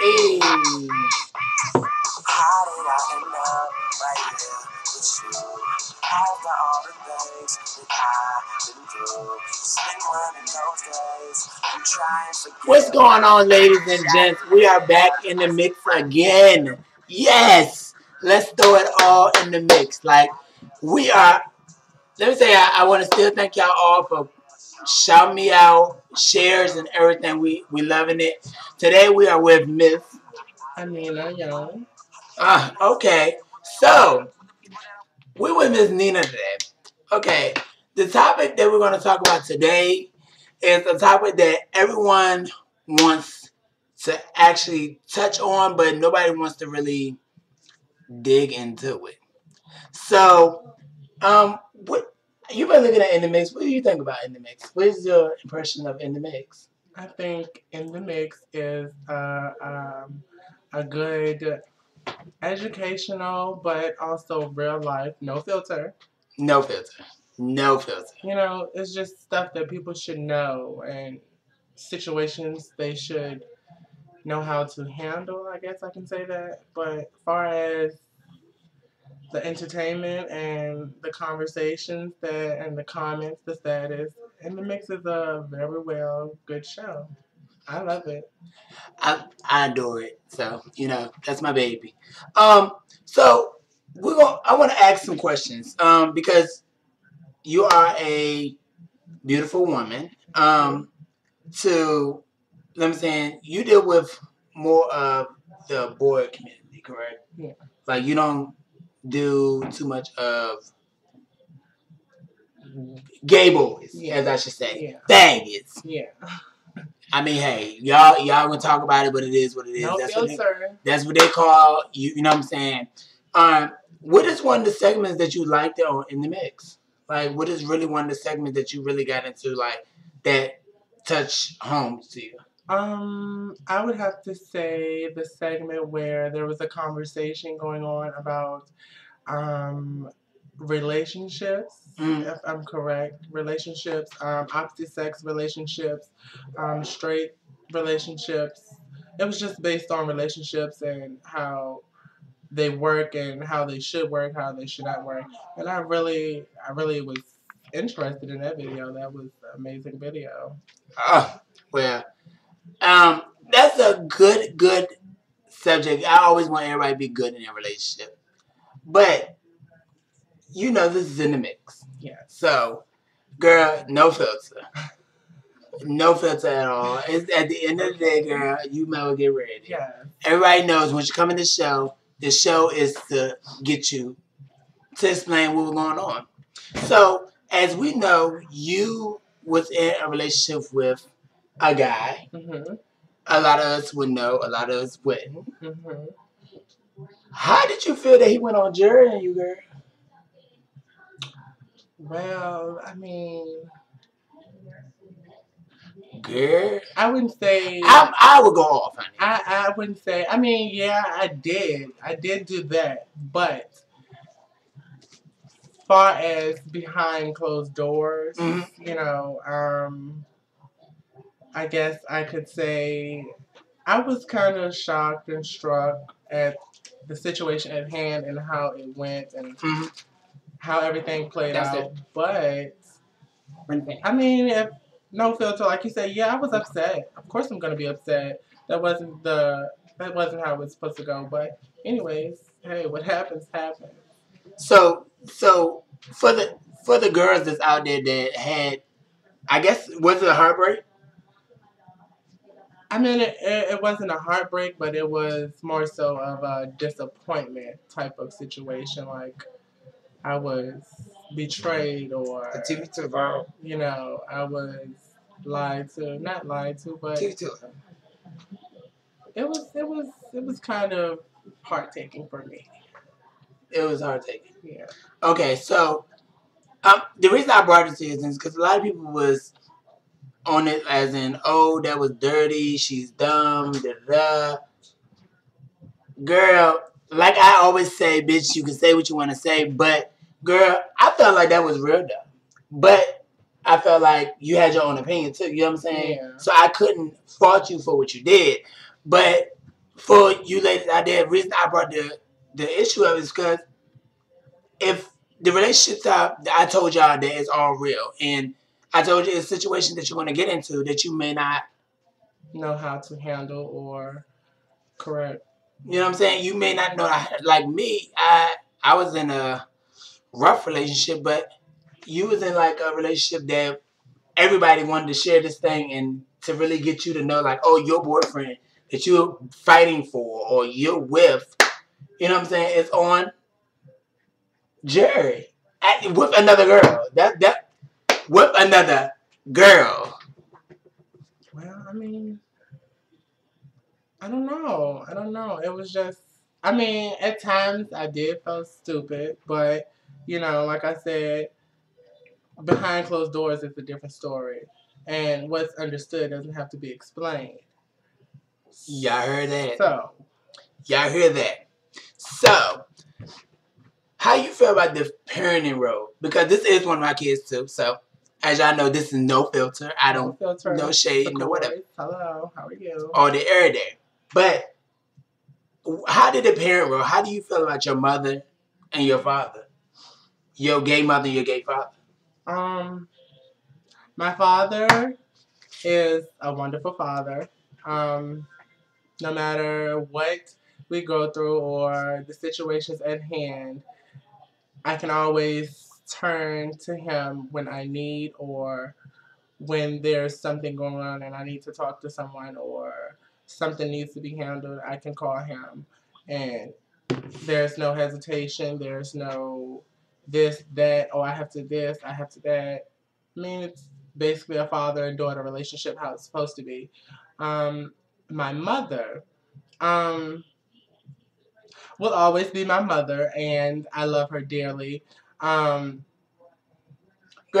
Hey. How did I end up right here with you? After all the things that I've been through, it's been one of those days. I'm trying to forget. What's going on, ladies and gents? We are back in the mix again. Yes, let's throw it all in the mix. Like we are. Let me say, I want to still thank y'all all for shouting me out, shares, and everything. We loving it. Today we are with Miss. Nina Young. Okay. So we're with Miss Nina today. Okay. The topic that we're going to talk about today is a topic that everyone wants to actually touch on, but nobody wants to really dig into it. So, what you've been looking at In the Mix. What do you think about In the Mix? What is your impression of In the Mix? I think In the Mix is a good educational, but also real life, no filter. No filter. No filter. You know, it's just stuff that people should know and situations they should know how to handle. I guess I can say that. But as far as the entertainment and the conversations and the comments, the status, In the Mix is a very good show. I love it. I adore it. So, that's my baby. So I want to ask some questions. Because you are a beautiful woman. Let me say, you deal with more of the boy community, correct? Yeah. Like you don't do too much of gay boys, as I should say. Yeah. Faggots. Yeah. I mean, hey, y'all gonna talk about it, but it is what it is. No filter. That's what they call you. You know what I'm saying? What is one of the segments that you liked on In the Mix? Like, what is really one of the segments that you really got into, like that touch home to you? I would have to say the segment where there was a conversation going on about relationships, if I'm correct. Relationships, opposite sex relationships, straight relationships. It was just based on relationships and how they work and how they should work, how they should not work. And I really was interested in that video. That was an amazing video. Well, that's a good subject. I always want everybody to be good in their relationship, but this is In the Mix. Yeah. So, girl, no filter. No filter at all. It's at the end of the day, girl, you might well get ready. Yeah. Everybody knows when you come in the show is to get you to explain what was going on. So, as we know, you was in a relationship with a guy. Mm-hmm. A lot of us would know, a lot of us wouldn't. Mm-hmm. How did you feel that he went on jury on you, girl? Well, I mean, girl, I wouldn't say. I would go off, honey. I wouldn't say. I mean, yeah, I did. I did do that, but far as behind closed doors, I guess I could say I was kind of shocked and struck at the situation at hand and how it went and how everything played out. But I mean, if no filter, like you said, yeah, I was upset. Of course, I'm gonna be upset. That wasn't how it was supposed to go. But anyways, hey, what happens happens. So for the girls that's out there that had, I guess, was it a heartbreak? I mean, it wasn't a heartbreak, but it was more so of a disappointment type of situation. Like I was betrayed, or I was lied to. Not lied to, but it was kind of heart-taking for me. It was heart-taking. Yeah. Okay, so the reason I brought it to you is because a lot of people was on it as in, oh, that was dirty, she's dumb, da-da-da. Girl, like I always say, bitch, you can say what you want to say, but, girl, I felt like that was real dumb. But I felt like you had your own opinion, too, you know what I'm saying? Yeah. So I couldn't fault you for what you did. But for you ladies out there, the reason I brought the issue up is because if the relationships that I told y'all that is all real, and I told you it's situations that you're going to get into that you may not know how to handle or correct. You know what I'm saying? You may not know. Like me, I was in a rough relationship, but you was in like a relationship that everybody wanted to share this thing and to really get you to know, like, oh, your boyfriend that you're fighting for or you're with, you know what I'm saying? It's on Jerry with another girl. That with another girl. Well, I mean, I don't know. I don't know. It was just, I mean, at times I did feel stupid, but, you know, like I said, behind closed doors is a different story. And what's understood doesn't have to be explained. Y'all heard that? So. Y'all hear that? So, how you feel about the parenting role? Because this is one of my kids too. So, as y'all know, this is no filter. I don't, no shade, no whatever. Hello, how are you? All day, every day. But how did the parent role? How do you feel about your mother and your father? Your gay mother and your gay father? My father is a wonderful father. No matter what we go through or the situations at hand, I can always turn to him when I need or when there's something going on and I need to talk to someone or something needs to be handled. I can call him and there's no hesitation. There's no this, that, oh, I have to this, I have to that. I mean, it's basically a father and daughter relationship, how it's supposed to be. My mother will always be my mother, and I love her dearly. Girl,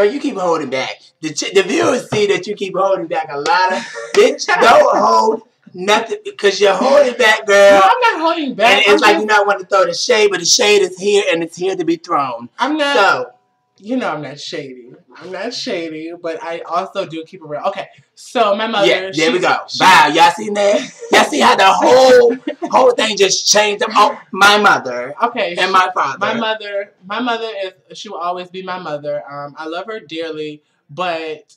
you keep holding back. The viewers see that you keep holding back a lot of. Bitch, don't hold nothing because you're holding back, girl. No, I'm not holding back. And it's like you not want to throw the shade, but the shade is here and it's here to be thrown. I'm not. So, you know I'm not shady. I'm not shady, but I also do keep it real. Okay, so my mother. Yeah, there we go. Wow, y'all seen that? Y'all see how the whole thing just changed? Oh, my mother. Okay, and my father. My mother is. She will always be my mother. I love her dearly, but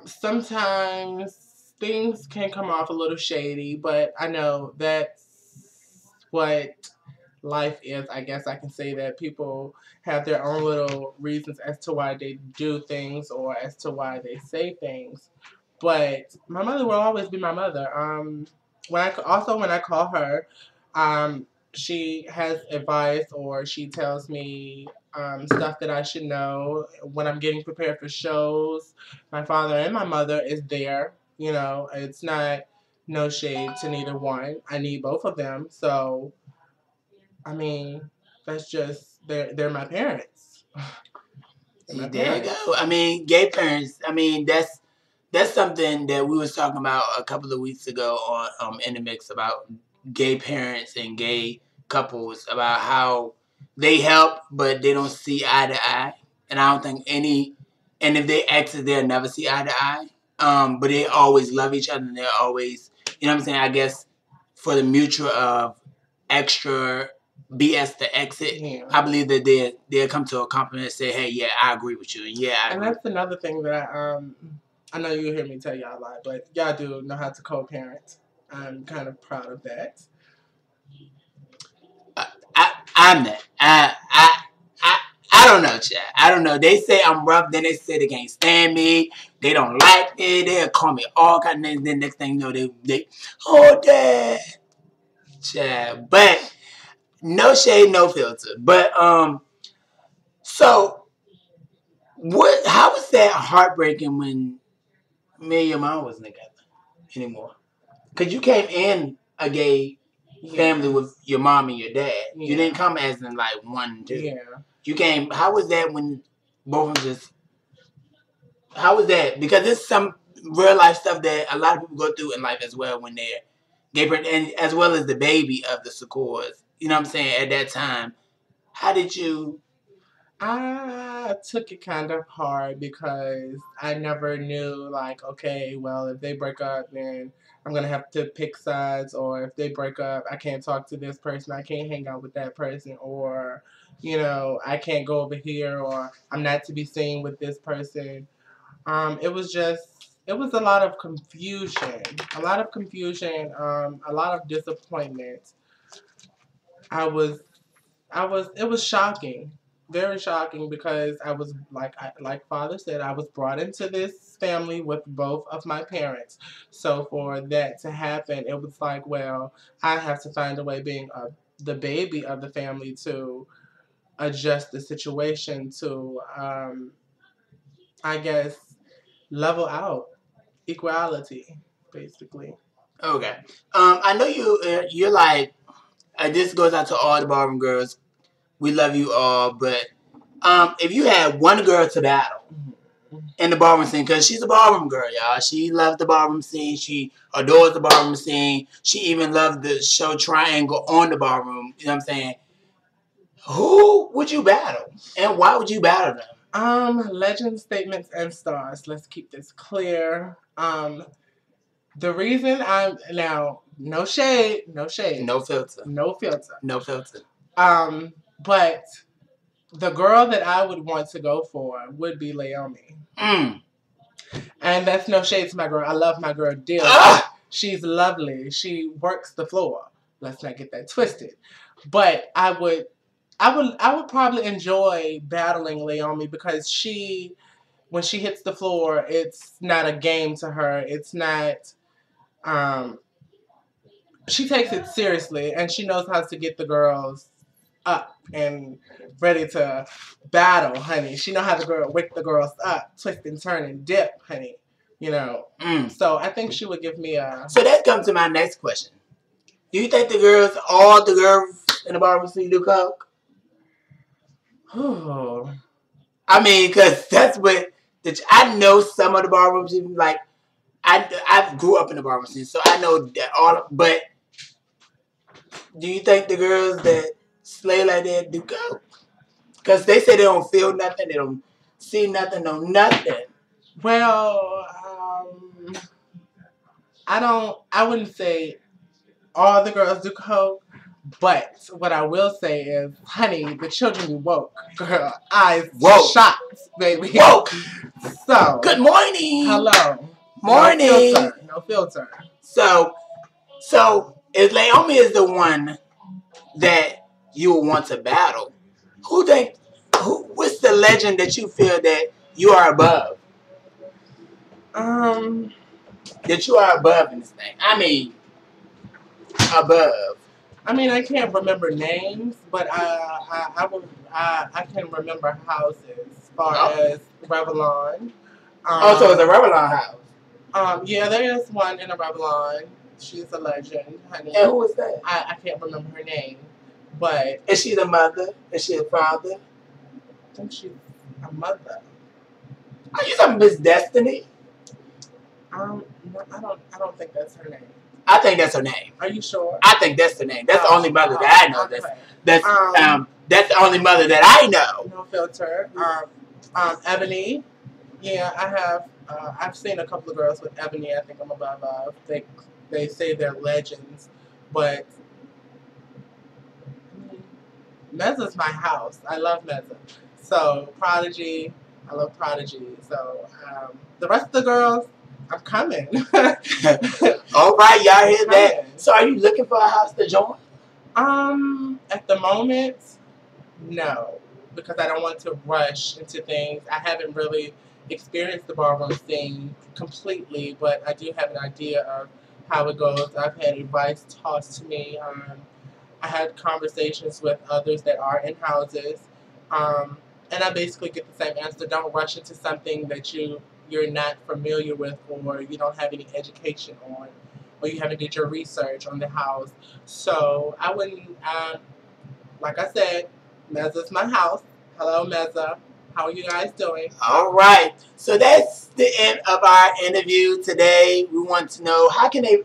sometimes things can come off a little shady. But I know that's what life is. I guess I can say that people have their own little reasons as to why they do things or as to why they say things. But my mother will always be my mother. When I call her, she has advice or she tells me stuff that I should know when I'm getting prepared for shows. My father and my mother is there. You know, it's not no shade to neither one. I need both of them. So I mean, that's just they're my parents. See, there you go. I mean, gay parents. I mean, that's something that we was talking about a couple of weeks ago on in the mix about gay parents and gay couples about how they help, but they don't see eye to eye. And I don't think any. And if they exit, they'll never see eye to eye. But they always love each other. And they're always, you know what I'm saying? I guess for the mutual of extra BS to exit, yeah. I believe that they'll come to a compliment and say, hey, yeah, I agree with you. And yeah, I agree. And that's another thing that I know you hear me tell y'all a lot, but y'all do know how to co-parent. I'm kind of proud of that. I'm not. I don't know, Chad. I don't know. They say I'm rough, then they say they can't stand me. They don't like me. They'll call me all kind of names. Then next thing you know, they oh, Dad. Chad. But no shade, no filter. But so what? How was that heartbreaking when me and your mom wasn't together anymore? Because you came in a gay family with your mom and your dad. Yeah. You didn't come as in like 1 and 2. Yeah. You came. How was that when both of them just? How was that? Because there's some real life stuff that a lot of people go through in life as well when they're gay, and as well as the baby of the cACOREs. You know what I'm saying? At that time, how did you? I took it kind of hard because I never knew, like, okay, well, if they break up, then I'm going to have to pick sides, or if they break up, I can't talk to this person, I can't hang out with that person, or, I can't go over here, or I'm not to be seen with this person. It was a lot of confusion, a lot of disappointment. I was it was shocking, very shocking, because I was like Father said, I was brought into this family with both of my parents. So for that to happen, it was like, well, I have to find a way, being the baby of the family, to adjust the situation to, I guess, level out equality, basically. Okay. I know you're like, this goes out to all the ballroom girls. We love you all, but if you had one girl to battle in the ballroom scene, because she's a ballroom girl, y'all. She loves the ballroom scene. She adores the ballroom scene. She even loved the show Triangle on the ballroom. You know what I'm saying? Who would you battle, and why would you battle them? Legends, statements, and stars. Let's keep this clear. The reason I'm now, no shade, No filter. no filter. No filter. But the girl that I would want to go for would be Laomi. And that's no shade to my girl. I love my girl dearly. She's lovely. She works the floor. Let's not get that twisted. But I would probably enjoy battling Laomi, because when she hits the floor, it's not a game to her. It's not. She takes it seriously, and she knows how to get the girls up and ready to battle, honey. She know how to wake the girls up, twist and turn and dip, honey. So I think she would give me a. So that comes to my next question. Do you think all the girls in the ballroom scene do coke? Oh. I mean, because that's what I know. Some of the ballroom scene, like I grew up in the ballroom scene, so I know that all. But do you think the girls that slay like that do coke? Because they say they don't feel nothing, they don't see nothing, no nothing. Well, I wouldn't say all the girls do coke, but what I will say is, honey, the children be woke. Girl, eyes shocked, baby. Woke. So. Good morning. Hello. Morning. No filter. So if Naomi is the one that you would want to battle, what's the legend that you feel that you are above? That you are above in this thing. I mean, above. I mean, I can't remember names, but I can remember houses as far as Revlon. So it's a Revlon house. Yeah, there is one in a Revlon. She's a legend, honey. And who is that? I can't remember her name, but is she the mother? Is she a father? I think she's a mother. Are you talking Miss Destiny? No, I don't think that's her name. I think that's her name. Are you sure? I think that's the name. That's the only mother that I know. Okay. That's the only mother that I know. No filter. Ebony. Yeah, I have. I've seen a couple of girls with Ebony. I think I'm above of. They say they're legends, but Mezza's my house. I love Mezza. So Prodigy. I love Prodigy. So the rest of the girls, I'm coming. All right, y'all hear that? So are you looking for a house to join? At the moment, no, because I don't want to rush into things. I haven't really experienced the ballroom scene completely, but I do have an idea of how it goes. I've had advice tossed to me. I had conversations with others that are in houses, and I basically get the same answer. Don't rush into something that you're not familiar with, or you don't have any education on, or you haven't did your research on the house. So I wouldn't, like I said, Mezza's my house. Hello, Mezza. How are you guys doing? All right. So that's the end of our interview today. We want to know, how can they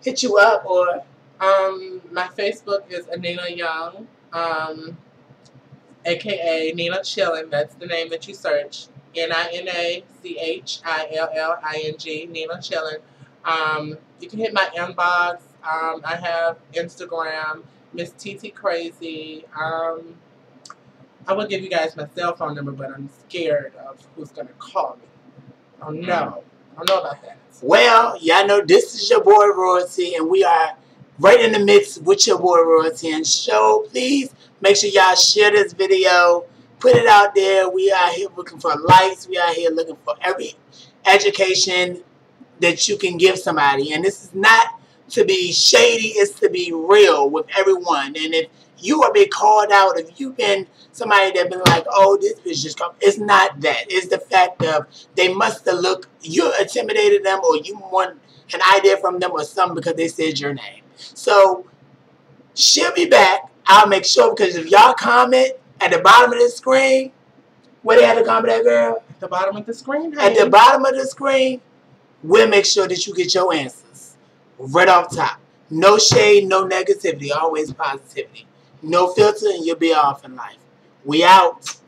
hit you up? Or my Facebook is Anina Young. aka Nina Chillin. That's the name that you search. NINACHILLING, Nina Chillin. You can hit my inbox. I have Instagram, Miss TT Crazy. I will give you guys my cell phone number, but I'm scared of who's gonna call me. Oh no, I don't know about that. Well, y'all know this is your boy Royalty, and we are right in the mix with your boy Royalty. And so please make sure y'all share this video, put it out there. We are here looking for likes. We are here looking for every education that you can give somebody. And this is not to be shady, it's to be real with everyone. And if you are being called out, if you've been somebody that been like, oh, this bitch just come, it's not that. It's the fact of they must have looked, you intimidated them or you want an idea from them or something because they said your name. So she'll be back. I'll make sure, because if y'all comment at the bottom of the screen, where they had to comment at, girl? At the bottom of the screen, honey. At the bottom of the screen, we'll make sure that you get your answers right off top. No shade, no negativity, always positivity. No filter, and you'll be off in life. We out.